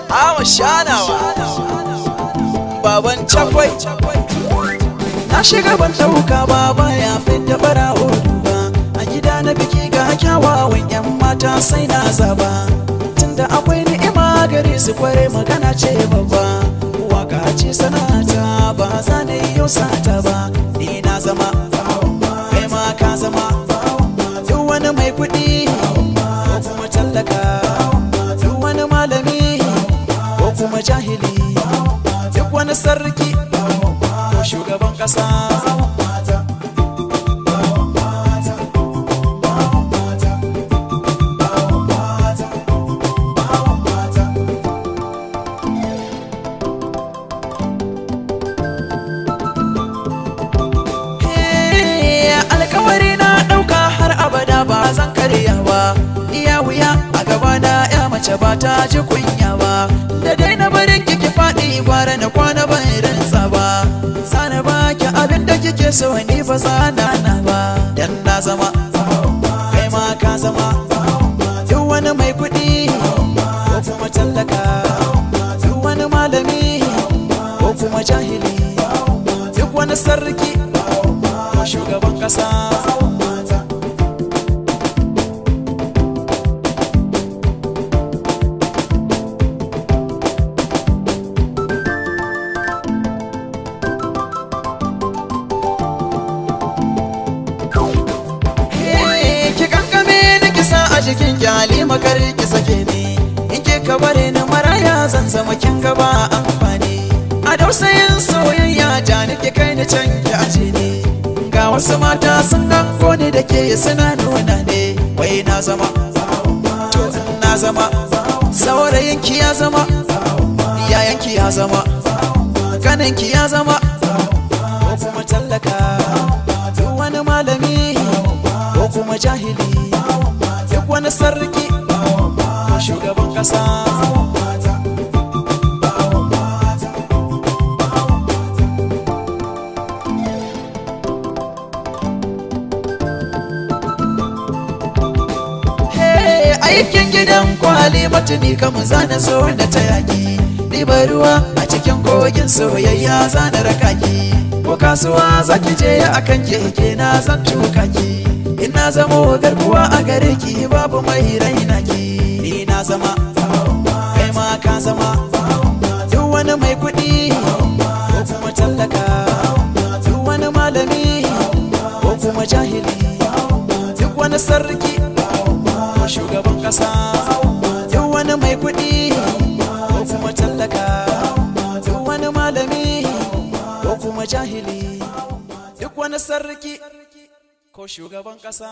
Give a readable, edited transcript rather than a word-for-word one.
Ama shanawa baban cakwai na shiga ban dauka baba ya fita barawo duba a gida na biki ga kyawawan yan mata sai na zaba tunda akwai ni'ima gare su kware magana ce babba waka ce sanata ba za na yi yau sata ba ni na zama kai ma ka zama duk wani mai kuɗi ko kuma tallaka duk wani malami ko kuma jahili duk wani sarki ko shugaban ƙasa alkawari na ɗauka har abada ba zan karya ba iya wuya a gaba na ya mace ba ta ji kunya ba da daina barin kike faɗi gwara na kwana ban rinsa ba sana ba ki abin da kike so ni ba zana na ba dan na zama kai ma ka zama duk wani mai kuɗi ko kuma tallaka duk wani malami ko kuma jahili duk wani sarki ko shugaban ƙasa cikin kyali makar ki sake ni in ke ka bare ni maraya zan zama kin gaba amfani a dausayin soyayya ja nake kai ni can ki aje ni ga wasu mata sun gango ni da ke suna nuna ne wai na zama to na zama saurayin ki ya zama yayan ki ya zama ganin ki ya zama ko kuma tallaka duk wani malami ko kuma jahili wani sarki shugaban ƙasa aikin gidan kwali matuni kamun zana so da ta yaki ɗiba ruwa a cikin kogin soyayya zana rakaki ko kasuwa zaki je akan keke na zan tuka ki ina zama garkuwa a gare ki babu mai raina ki ni na zama kai ma ka zama duk wani mai kuɗi ko kuma tallaka duk wani malami ko kuma jahili duk wani sarki ko shugaban ƙasa duk wani mai kuɗi ko kuma tallaka duk wani malami ko kuma jahili duk wani sarki ko shugaban ƙasa